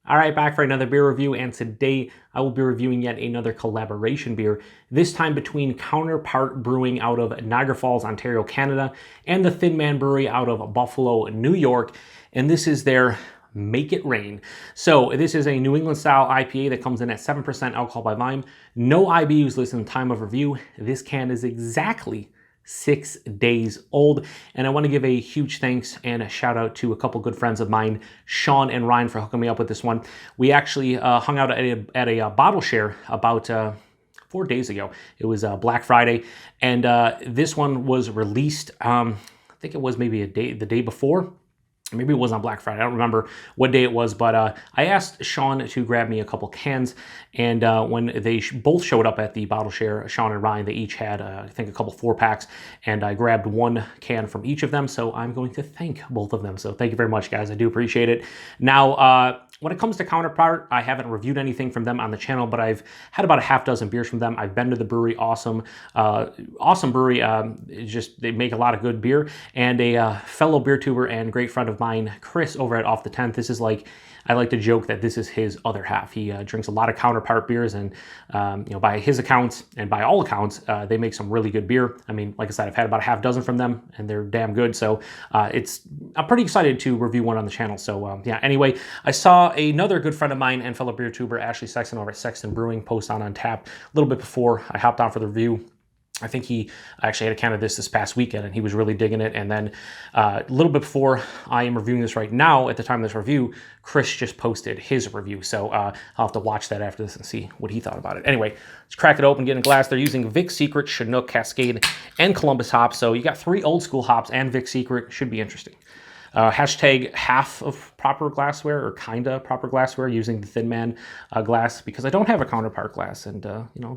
All right, back for another beer review, and today I will be reviewing yet another collaboration beer, this time between Counterpart Brewing out of Niagara Falls, Ontario, Canada, and the Thin Man Brewery out of Buffalo, New York, and this is their Make It Rain. So this is a New England-style IPA that comes in at 7% alcohol by volume, no IBUs listed in time of review. This can is exactly 6 days old, and I want to give a huge thanks and a shout out to a couple good friends of mine, Sean and Ryan, for hooking me up with this one. We actually hung out at a bottle share about 4 days ago. It was Black Friday, and this one was released. I think it was maybe the day before. Maybe it was on Black Friday. I don't remember what day it was, but I asked Sean to grab me a couple cans, and when they both showed up at the bottle share, Sean and Ryan, they each had, I think, a couple 4-packs, and I grabbed one can from each of them, so I'm going to thank both of them. So thank you very much, guys. I do appreciate it. Now, when it comes to Counterpart, I haven't reviewed anything from them on the channel, but I've had about a half dozen beers from them. I've been to the brewery. Awesome brewery. They make a lot of good beer. And a fellow beer tuber and great friend of mine, Chris, over at Off the 10th. This is like, I like to joke that this is his other half. He drinks a lot of Counterpart beers, and by his accounts and by all accounts, they make some really good beer. I mean, like I said, I've had about a half dozen from them, and they're damn good. So I'm pretty excited to review one on the channel. So yeah. Anyway, I saw another good friend of mine and fellow beer tuber, Ashley Sexton, over at Sexton Brewing, post on Untappd a little bit before I hopped on for the review. I think he actually had a can of this past weekend, and he was really digging it. And then a little bit before I am reviewing this right now, at the time of this review, Chris just posted his review. So I'll have to watch that after this and see what he thought about it. Anyway, let's crack it open, get in a glass. They're using Vic Secret, Chinook, Cascade, and Columbus hops. So you got 3 old school hops and Vic Secret. Should be interesting. Hashtag half of proper glassware, or kinda proper glassware, using the Thin Man glass, because I don't have a Counterpart glass, and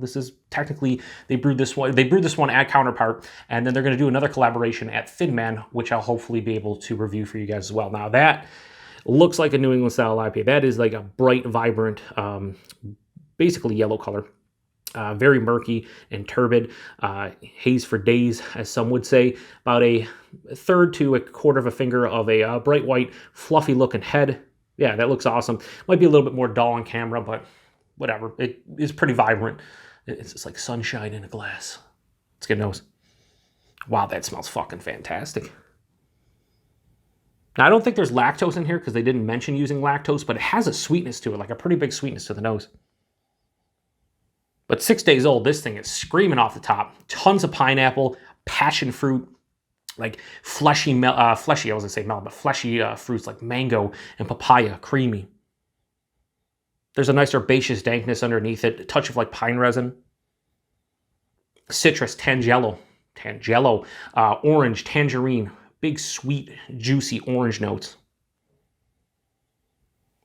this is technically, they brewed this one at Counterpart, and then they're going to do another collaboration at Thin Man, which I'll hopefully be able to review for you guys as well. Now that looks like a New England style IPA. That is like a bright, vibrant, basically yellow color. Very murky and turbid, haze for days, as some would say. About a third to a quarter of a finger of a bright white, fluffy looking head. Yeah, that looks awesome. Might be a little bit more dull on camera, but whatever. It is pretty vibrant. It's just like sunshine in a glass. Let's get a nose. Wow, that smells fucking fantastic. Now, I don't think there's lactose in here because they didn't mention using lactose, but it has a sweetness to it, like a pretty big sweetness to the nose. But 6 days old, this thing is screaming off the top. Tons of pineapple, passion fruit, like fleshy, I was gonna say melon, but fleshy fruits like mango and papaya, creamy. There's a nice herbaceous dankness underneath it, a touch of like pine resin. Citrus, tangelo, orange, tangerine, big sweet, juicy orange notes.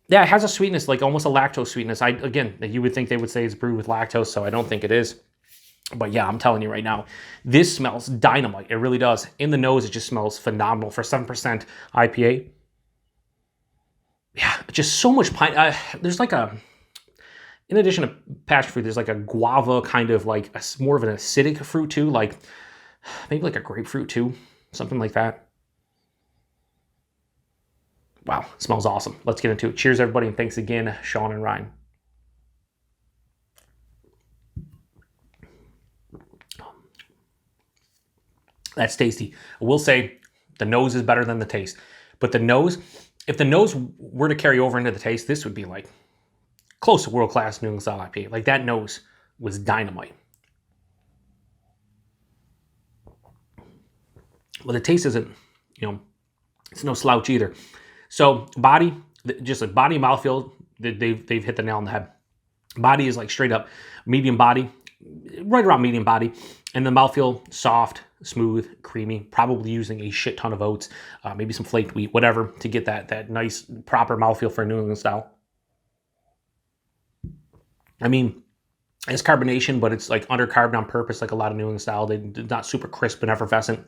Yeah, it has a sweetness, like almost a lactose sweetness. Again, you would think they would say it's brewed with lactose, so I don't think it is. But yeah, I'm telling you right now, this smells dynamite. It really does. In the nose, it just smells phenomenal for 7% IPA. Yeah, just so much pine. There's like in addition to passion fruit, there's like a guava kind of like more of an acidic fruit too, like maybe like a grapefruit too, something like that. Wow, smells awesome. Let's get into it. Cheers, everybody, and thanks again, Sean and Ryan. That's tasty. I will say the nose is better than the taste. But the nose, if the nose were to carry over into the taste, this would be like close to world-class New England style IPA. Like that nose was dynamite. Well, the taste isn't, it's no slouch either. So body, just like body mouthfeel, they've hit the nail on the head. Body is like straight up medium body, right around medium body. And the mouthfeel, soft, smooth, creamy, probably using a shit ton of oats, maybe some flaked wheat, whatever, to get that nice, proper mouthfeel for a New England style. I mean, it's carbonation, but it's like undercarbed on purpose, like a lot of New England style. They're not super crisp and effervescent.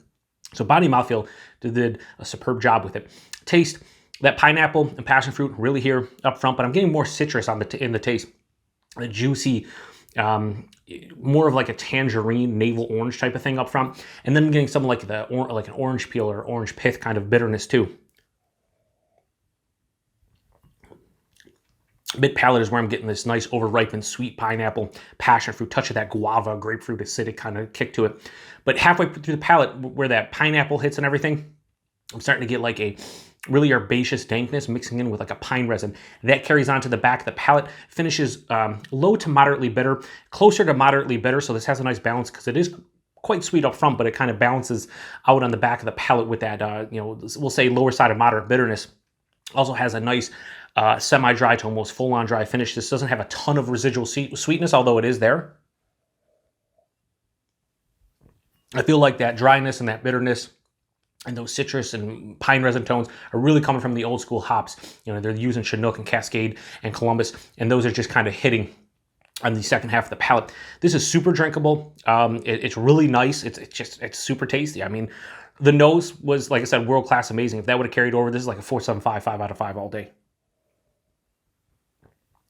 So body mouthfeel did a superb job with it. Taste, that pineapple and passion fruit really here up front, but I'm getting more citrus in the taste. A juicy, more of like a tangerine, navel orange type of thing up front, and then I'm getting something like like an orange peel or orange pith kind of bitterness too. Mid palate is where I'm getting this nice over-ripened sweet pineapple, passion fruit, touch of that guava, grapefruit, acidic kind of kick to it. But halfway through the palate, where that pineapple hits and everything, I'm starting to get like a really herbaceous dankness mixing in with like a pine resin. That carries on to the back of the palate, finishes low to moderately bitter, closer to moderately bitter, so this has a nice balance because it is quite sweet up front, but it kind of balances out on the back of the palate with that, we'll say lower side of moderate bitterness. Also has a nice semi-dry to almost full-on dry finish. This doesn't have a ton of residual sweetness, although it is there. I feel like that dryness and that bitterness and those citrus and pine resin tones are really coming from the old school hops. They're using Chinook and Cascade and Columbus, and those are just kind of hitting on the second half of the palate. This is super drinkable. It's really nice. It's super tasty. I mean, the nose was, like I said, world-class amazing. If that would have carried over, this is like a 4.75, 5 out of 5 all day.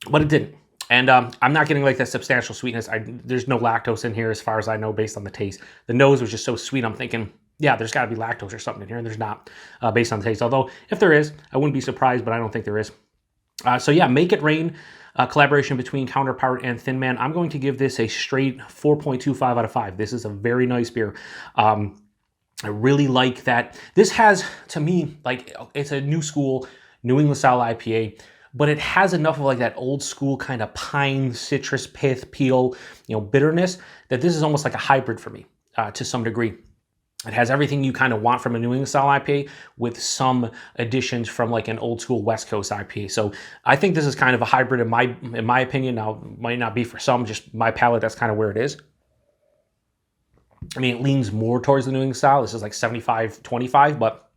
But it didn't. And I'm not getting like that substantial sweetness. There's no lactose in here as far as I know based on the taste. The nose was just so sweet. I'm thinking, yeah, there's got to be lactose or something in here, and there's not based on the taste. Although, if there is, I wouldn't be surprised, but I don't think there is. So yeah, Make It Rain, collaboration between Counterpart and Thin Man. I'm going to give this a straight 4.25 out of 5. This is a very nice beer. I really like that. This has, to me, like, it's a new school New England-style IPA, but it has enough of like that old school kind of pine, citrus, pith, peel, bitterness, that this is almost like a hybrid for me to some degree. It has everything you kind of want from a New England-style IPA with some additions from like an old school West Coast IPA. So I think this is kind of a hybrid in my opinion. Now, it might not be for some, just my palate, that's kind of where it is. I mean, it leans more towards the New England style. This is like 75-25, but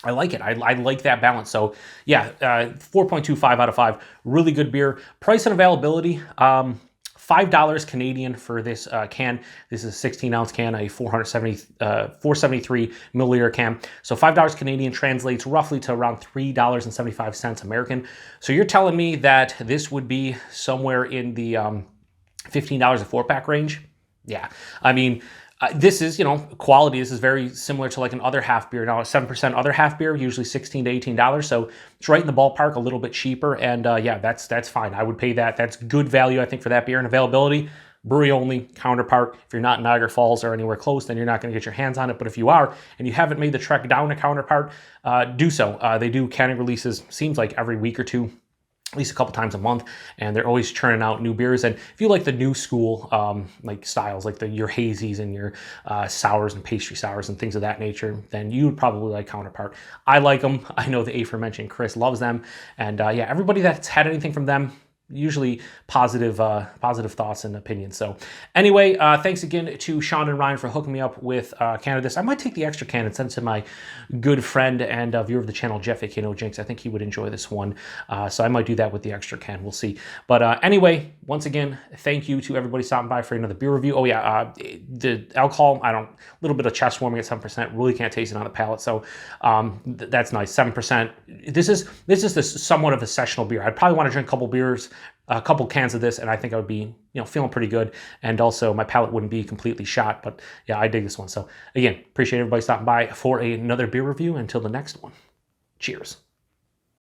I like it. I like that balance. So yeah, 4.25 out of 5. Really good beer. Price and availability, $5 Canadian for this can. This is a 16-ounce can, a 473 milliliter can. So $5 Canadian translates roughly to around $3.75 American. So you're telling me that this would be somewhere in the $15 a 4-pack range? Yeah, I mean, this is, quality. This is very similar to like an other half beer. Now, a 7% other half beer, usually $16 to $18. So it's right in the ballpark, a little bit cheaper. And yeah, that's fine. I would pay that. That's good value, I think, for that beer. And availability, brewery only, Counterpart. If you're not in Niagara Falls or anywhere close, then you're not going to get your hands on it. But if you are, and you haven't made the trek down to Counterpart, do so. They do canning releases, seems like every week or two, at least a couple times a month, and they're always churning out new beers. And if you like the new school like styles, like your hazies and your sours and pastry sours and things of that nature, then you would probably like Counterpart. I like them. I know the aforementioned Chris loves them, and yeah, everybody that's had anything from them, usually positive thoughts and opinions. So anyway, thanks again to Sean and Ryan for hooking me up with a can of this. I might take the extra can and send it to my good friend and viewer of the channel, Jeff aka No Jinx. I think he would enjoy this one. So I might do that with the extra can. We'll see. But anyway, once again, thank you to everybody stopping by for another beer review. Oh yeah, the alcohol, a little bit of chest warming at 7%. Really can't taste it on the palate. So that's nice. 7%. This is somewhat of a sessional beer. I'd probably want to drink a couple cans of this, and I think I would be, feeling pretty good. And also my palate wouldn't be completely shot, but yeah, I dig this one. So again, appreciate everybody stopping by for another beer review. Until the next one, cheers.